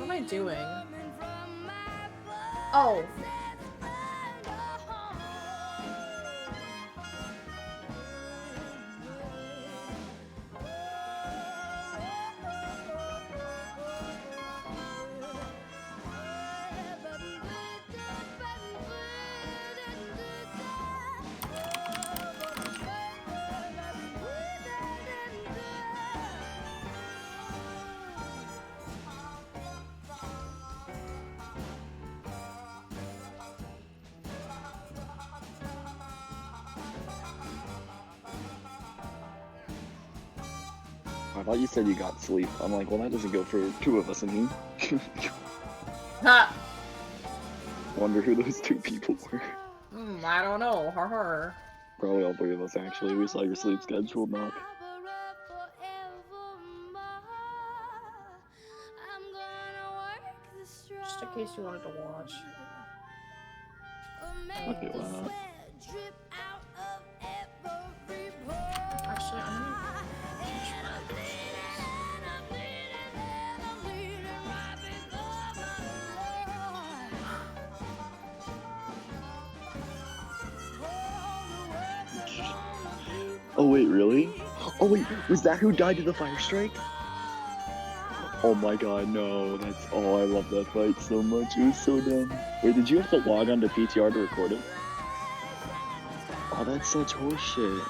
am I doing? Oh. I thought you said you got sleep. I'm like, well, that doesn't go for two of us in here. Ha! Wonder who those two people were. I don't know. Har. Probably all three of us, actually. We saw your sleep schedule, Knock. Just in case you wanted to watch. Okay, why not? Actually, I'm gonna change my Oh, wait, really? Oh, wait, was that who died to the fire strike? Oh my god, no. That's. Oh, I love that fight so much. It was so dumb. Wait, did you have to log on to PTR to record it? Oh, that's such horseshit.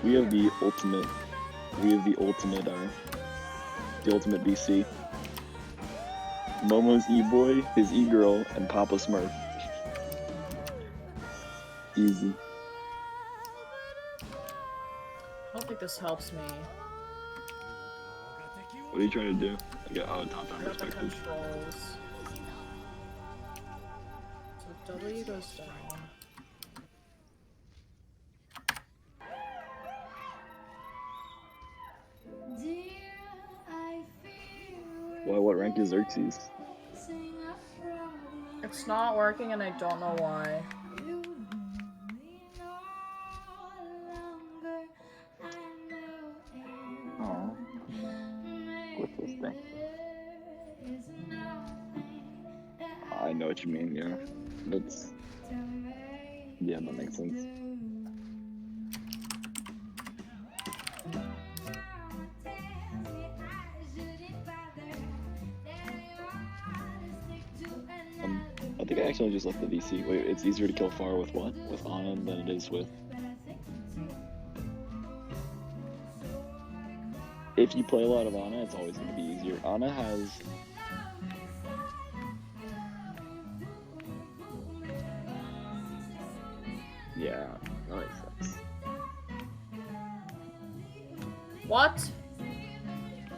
We have the ultimate. The ultimate BC. Momo's E-boy, his E-girl, and Papa Smurf. Easy. I don't think this helps me. What are you trying to do? I got top-down I got the perspective. controls. So W goes down. Why, what rank is Xerxes? It's not working and I don't know why. Oh. What's this thing? I know what you mean, yeah. That's... Yeah, that makes sense. I think I actually just left the VC. Wait, it's easier to kill far with what? With Ana than it is with... If you play a lot of Ana, it's always going to be easier. Ana has... Yeah, that makes sense. What?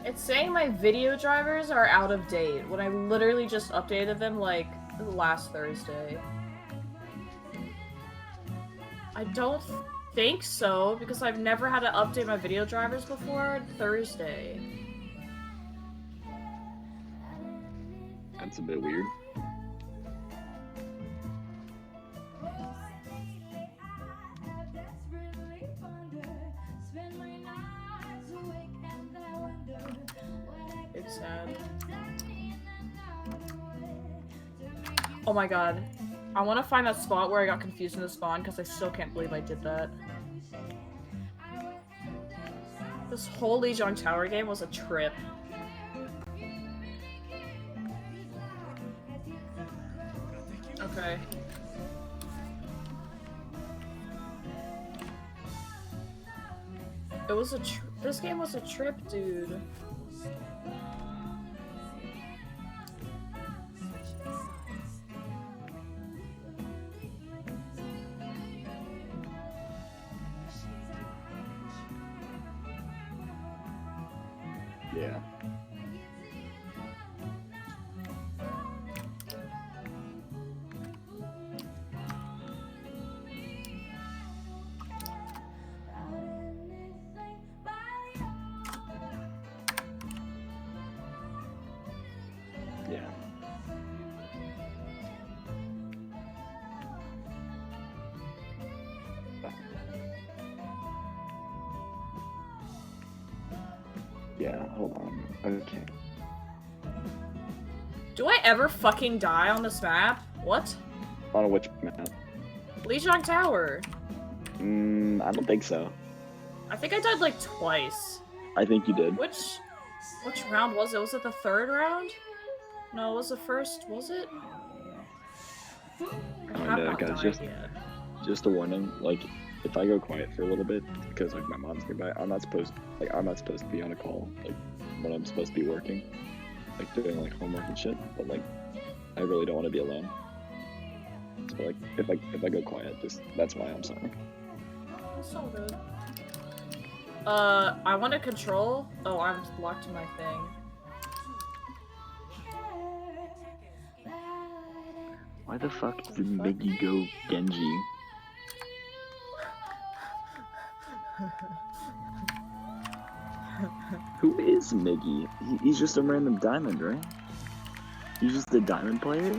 It's saying my video drivers are out of date when I literally just updated them like last Thursday. I don't think so because I've never had to update my video drivers before Thursday. That's a bit weird. It's sad. Oh my god. I want to find that spot where I got confused in the spawn because I still can't believe I did that. This whole Lijiang Tower game was a trip. Okay. It was a this game was a trip, dude. Yeah. Yeah. Yeah, hold on. Okay. Do I ever fucking die on this map? What? On which map? Lijiang Tower. I don't think so. I think I died like twice. I think you did. Which round was it? Was it the third round? No, it was the first. Was it? I have not died yet. Just a warning. Like, if I go quiet for a little bit because like my mom's nearby, I'm not supposed to be on a call like when I'm supposed to be working, like doing like homework and shit. But like, I really don't want to be alone. So like, if I go quiet, that's why I'm sorry. That's so good. I want to control. Oh, I'm locked to my thing. Why the fuck did Miggy go Genji? Who is Miggy? He's just a random diamond, right? He's just a diamond player?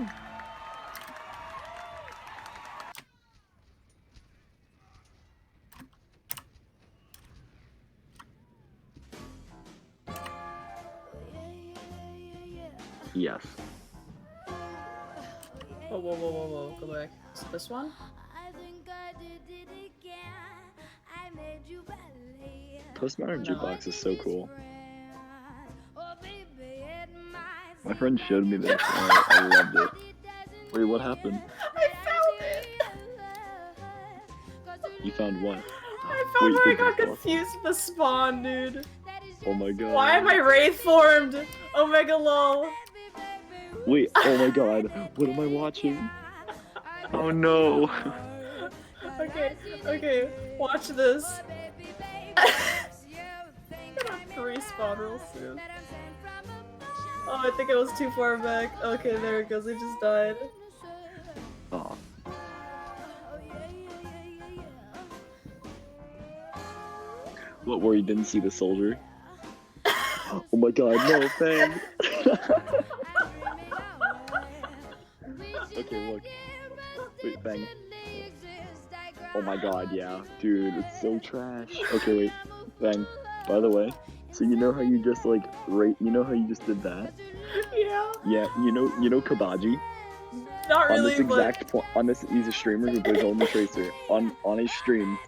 Yes. Whoa, whoa, whoa, whoa, whoa, go back. Is it this one? Postmodern Jukebox is so cool. My friend showed me this and I loved it. Wait, what happened? I found it! You found what? I found where I got confused with the spawn, dude. Oh my god. Why am I wraith formed? Omega lol. Wait, oh my god. What am I watching? Oh no. Okay, watch this. Gonna respawn real soon. Oh, I think I was too far back. Okay, there it goes. I just died. Oh. What, where you didn't see the soldier? Oh my god, no, Fang! Okay, look. Wait, Fang. Oh my god, yeah. Dude, it's so trash. Okay, wait. Fang, by the way, so you know how you just like, you know how you just did that? Yeah. Yeah, you know Kabaji? Not really, on this exact point, he's a streamer who plays only Tracer. On his stream,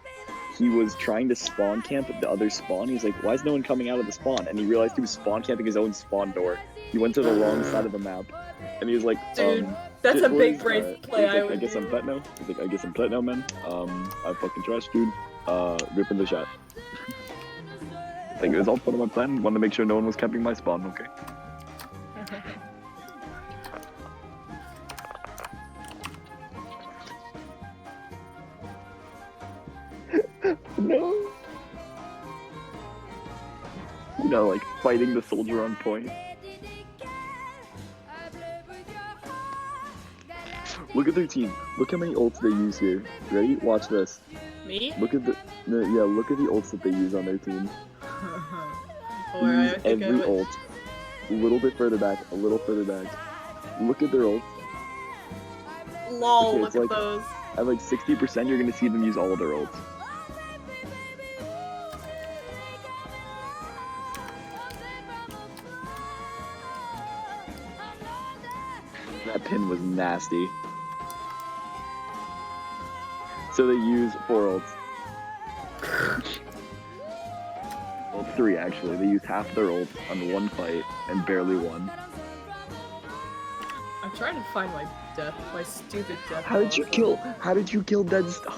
he was trying to spawn camp at the other spawn. He was like, why is no one coming out of the spawn? And he realized he was spawn camping his own spawn door. He went to the wrong side of the map. And he was like, dude, that's a big brave play. I guess I'm pet now. He's like, I guess I'm pet now, man. I'm fucking trash, dude. Rip in the chat. Like, it was all part of my plan. Wanted to make sure no one was camping my spawn, okay? No. You know, like fighting the soldier on point. Look at their team. Look how many ults they use here. Ready? Watch this. Me? Look at look at the ults that they use on their team. They use every ult. A little bit further back, a little further back. Look at their ults. Lol, Okay, look at those. At like 60%, you're gonna see them use all of their ults. That pin was nasty. So they use 4 ults. Well, 3 actually. They use half their ults on 1 fight and barely won. I'm trying to find my stupid death. How did you kill Dead Star?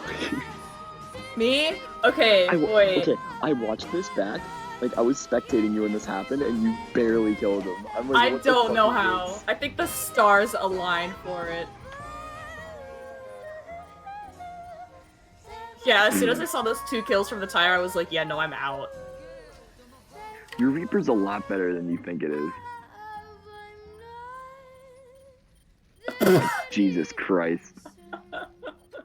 Me? Okay, wait. Okay, I watched this back. Like, I was spectating you when this happened, and you barely killed him. I'm like, I don't know how. I think the stars aligned for it. Yeah, as soon as I saw those 2 kills from the tire, I was like, yeah, no, I'm out. Your Reaper's a lot better than you think it is. Jesus Christ.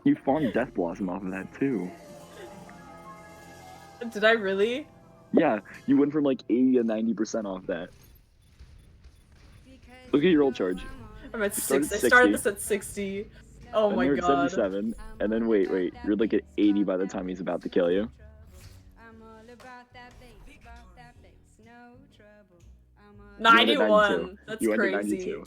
You farmed Death Blossom off of that, too. Did I really? Yeah, you went from like 80 to 90% off that. Look at your ult charge. I'm at 6. I started this at 60. Oh my god. god. At 77, and then wait, you're like at 80 by the time he's about to kill you. You went at 92. 91. That's You went at crazy. 92.